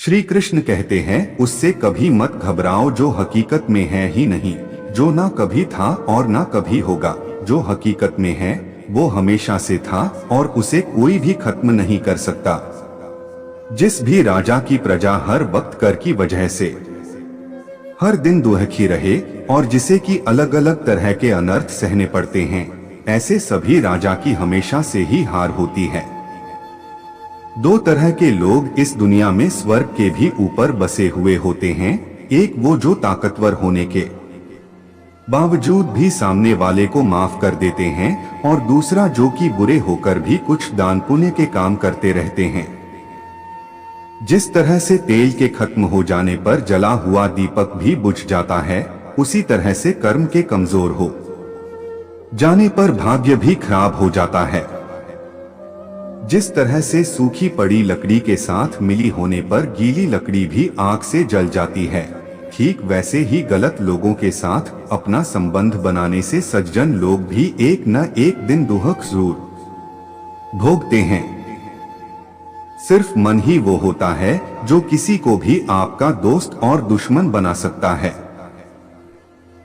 श्री कृष्ण कहते हैं, उससे कभी मत घबराओ जो हकीकत में है ही नहीं, जो ना कभी था और ना कभी होगा। जो हकीकत में है वो हमेशा से था और उसे कोई भी खत्म नहीं कर सकता। जिस भी राजा की प्रजा हर वक्त कर की वजह से हर दिन दुखी रहे और जिसे की अलग अलग तरह के अनर्थ सहने पड़ते हैं, ऐसे सभी राजा की हमेशा से ही हार होती है। दो तरह के लोग इस दुनिया में स्वर्ग के भी ऊपर बसे हुए होते हैं। एक वो जो ताकतवर होने के बावजूद भी सामने वाले को माफ कर देते हैं, और दूसरा जो कि बुरे होकर भी कुछ दान पुण्य के काम करते रहते हैं। जिस तरह से तेल के खत्म हो जाने पर जला हुआ दीपक भी बुझ जाता है, उसी तरह से कर्म के कमजोर हो जाने पर भाग्य भी खराब हो जाता है। जिस तरह से सूखी पड़ी लकड़ी के साथ मिली होने पर गीली लकड़ी भी आग से जल जाती है, ठीक वैसे ही गलत लोगों के साथ अपना संबंध बनाने से सज्जन लोग भी एक न एक दिन दुख जरूर भोगते हैं। सिर्फ मन ही वो होता है जो किसी को भी आपका दोस्त और दुश्मन बना सकता है।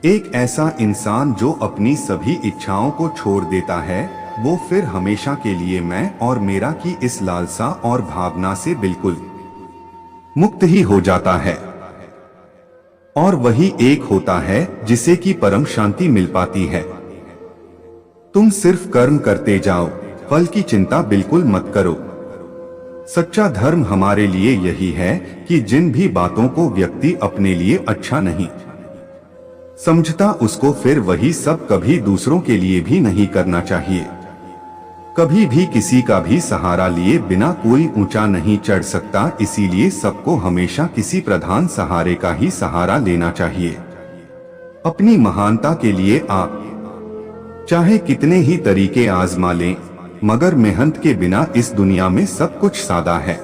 एक ऐसा इंसान जो अपनी सभी इच्छाओं को छोड़ देता है, वो फिर हमेशा के लिए मैं और मेरा की इस लालसा और भावना से बिल्कुल मुक्त ही हो जाता है। और वही एक होता है जिसे की परम शांति मिल पाती है। तुम सिर्फ कर्म करते जाओ, फल की चिंता बिल्कुल मत करो। सच्चा धर्म हमारे लिए यही है कि जिन भी बातों को व्यक्ति अपने लिए अच्छा नहीं समझता, उसको फिर वही सब कभी दूसरों के लिए भी नहीं करना चाहिए। कभी भी किसी का भी सहारा लिए बिना कोई ऊंचा नहीं चढ़ सकता, इसीलिए सबको हमेशा किसी प्रधान सहारे का ही सहारा लेना चाहिए। अपनी महानता के लिए आप चाहे कितने ही तरीके आजमा लें, मगर मेहनत के बिना इस दुनिया में सब कुछ सादा है।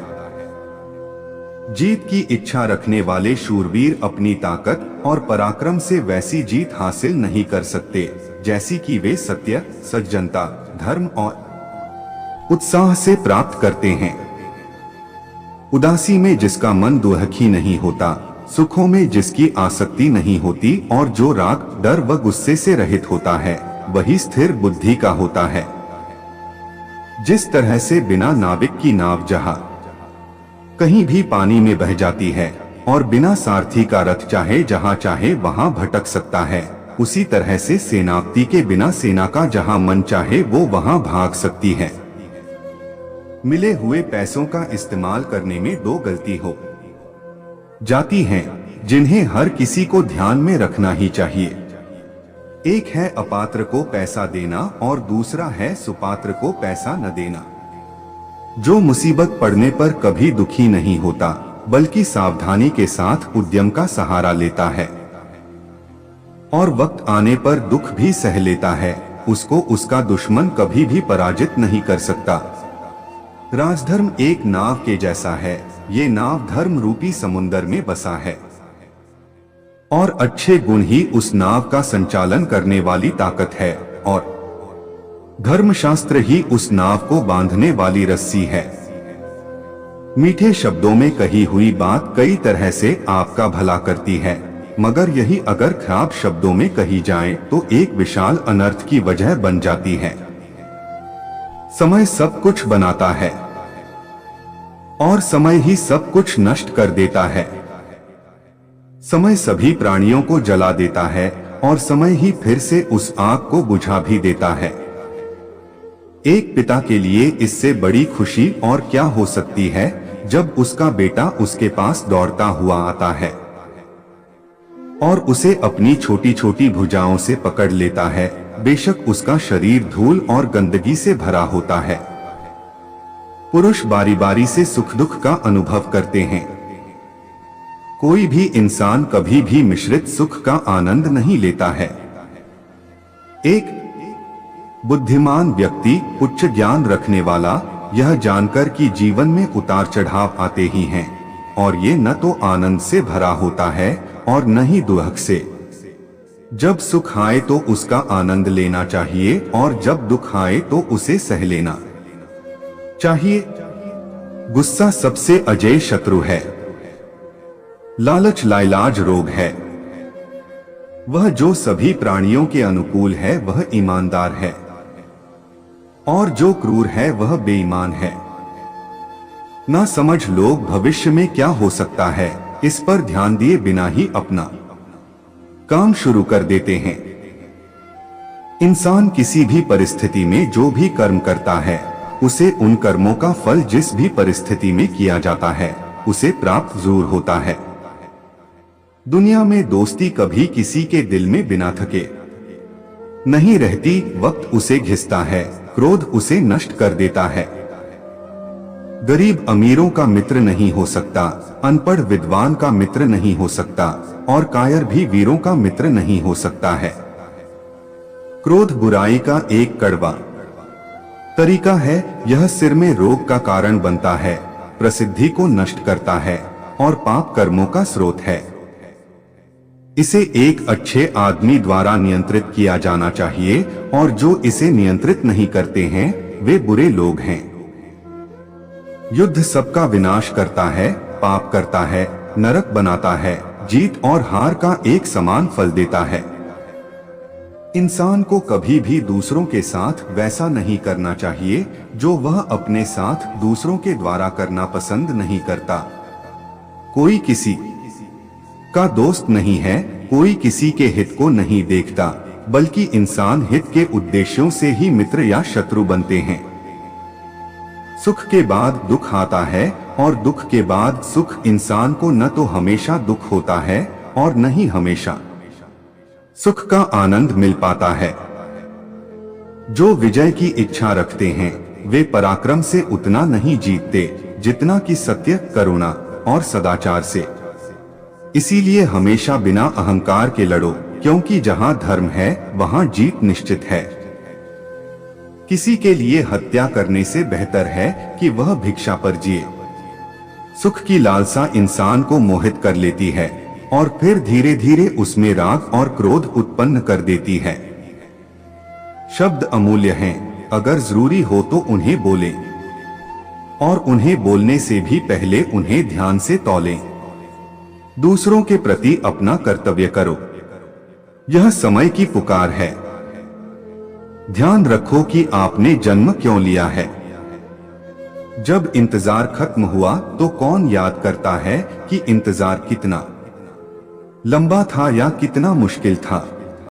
जीत की इच्छा रखने वाले शूरवीर अपनी ताकत और पराक्रम से वैसी जीत हासिल नहीं कर सकते जैसी कि वे सत्य, सज्जनता, धर्म और उत्साह से प्राप्त करते हैं। उदासी में जिसका मन दुखी नहीं होता, सुखों में जिसकी आसक्ति नहीं होती और जो राग, डर व गुस्से से रहित होता है, वही स्थिर बुद्धि का होता है। जिस तरह से बिना नाविक की नाव जहां कहीं भी पानी में बह जाती है और बिना सारथी का रथ चाहे जहां चाहे वहां भटक सकता है, उसी तरह से सेनापति के बिना सेना का जहां मन चाहे वो वहां भाग सकती है। मिले हुए पैसों का इस्तेमाल करने में दो गलती हो जाती हैं, जिन्हें हर किसी को ध्यान में रखना ही चाहिए। एक है अपात्र को पैसा देना और दूसरा है सुपात्र को पैसा न देना। जो मुसीबत पड़ने पर कभी दुखी नहीं होता, बल्कि सावधानी के साथ उद्यम का सहारा लेता है और वक्त आने पर दुख भी सह लेता है, उसको उसका दुश्मन कभी भी पराजित नहीं कर सकता। राजधर्म एक नाव के जैसा है, ये नाव धर्म रूपी समुंदर में बसा है और अच्छे गुण ही उस नाव का संचालन करने वाली ताकत है, और धर्मशास्त्र ही उस नाव को बांधने वाली रस्सी है। मीठे शब्दों में कही हुई बात कई तरह से आपका भला करती है, मगर यही अगर खराब शब्दों में कही जाए तो एक विशाल अनर्थ की वजह बन जाती है। समय सब कुछ बनाता है और समय ही सब कुछ नष्ट कर देता है। समय सभी प्राणियों को जला देता है और समय ही फिर से उस आग को बुझा भी देता है। एक पिता के लिए इससे बड़ी खुशी और क्या हो सकती है जब उसका बेटा उसके पास दौड़ता हुआ आता है और उसे अपनी छोटी छोटी भुजाओं से पकड़ लेता है, बेशक उसका शरीर धूल और गंदगी से भरा होता है। पुरुष बारी बारी से सुख दुख का अनुभव करते हैं। कोई भी इंसान कभी भी मिश्रित सुख का आनंद नहीं लेता है। एक बुद्धिमान व्यक्ति, उच्च ज्ञान रखने वाला, यह जानकर कि जीवन में उतार चढ़ाव आते ही हैं और ये न तो आनंद से भरा होता है और न ही दुख से। जब सुख आए तो उसका आनंद लेना चाहिए और जब दुख आए तो उसे सह लेना चाहिए। गुस्सा सबसे अजेय शत्रु है। लालच लाइलाज रोग है। वह जो सभी प्राणियों के अनुकूल है वह ईमानदार है, और जो क्रूर है वह बेईमान है। ना समझ लोग भविष्य में क्या हो सकता है, इस पर ध्यान दिए बिना ही अपना काम शुरू कर देते हैं। इंसान किसी भी परिस्थिति में जो भी कर्म करता है, उसे उन कर्मों का फल जिस भी परिस्थिति में किया जाता है उसे प्राप्त जरूर होता है। दुनिया में दोस्ती कभी किसी के दिल में बिना थके नहीं रहती। वक्त उसे घिसता है, क्रोध उसे नष्ट कर देता है। गरीब अमीरों का मित्र नहीं हो सकता, अनपढ़ विद्वान का मित्र नहीं हो सकता, और कायर भी वीरों का मित्र नहीं हो सकता है। क्रोध बुराई का एक कड़वा तरीका है। यह सिर में रोग का कारण बनता है, प्रसिद्धि को नष्ट करता है और पाप कर्मों का स्रोत है। इसे एक अच्छे आदमी द्वारा नियंत्रित किया जाना चाहिए, और जो इसे नियंत्रित नहीं करते हैं वे बुरे लोग हैं। युद्ध सबका विनाश करता है, पाप करता है, नरक बनाता है, जीत और हार का एक समान फल देता है। इंसान को कभी भी दूसरों के साथ वैसा नहीं करना चाहिए जो वह अपने साथ दूसरों के द्वारा करना पसंद नहीं करता। कोई किसी का दोस्त नहीं है, कोई किसी के हित को नहीं देखता, बल्कि इंसान हित के उद्देश्यों से ही मित्र या शत्रु बनते हैं। सुख के बाद दुख आता है और दुख के बाद सुख। इंसान को न तो हमेशा दुख होता है और न ही हमेशा सुख का आनंद मिल पाता है। जो विजय की इच्छा रखते हैं वे पराक्रम से उतना नहीं जीतते जितना कि सत्य, करुणा और सदाचार से। इसीलिए हमेशा बिना अहंकार के लड़ो, क्योंकि जहां धर्म है वहां जीत निश्चित है। किसी के लिए हत्या करने से बेहतर है कि वह भिक्षा पर जिए। सुख की लालसा इंसान को मोहित कर लेती है और फिर धीरे धीरे उसमें राग और क्रोध उत्पन्न कर देती है। शब्द अमूल्य हैं, अगर जरूरी हो तो उन्हें बोलें, और उन्हें बोलने से भी पहले उन्हें ध्यान से तौलें। दूसरों के प्रति अपना कर्तव्य करो, यह समय की पुकार है। ध्यान रखो कि आपने जन्म क्यों लिया है। जब इंतजार खत्म हुआ तो कौन याद करता है कि इंतजार कितना लंबा था या कितना मुश्किल था।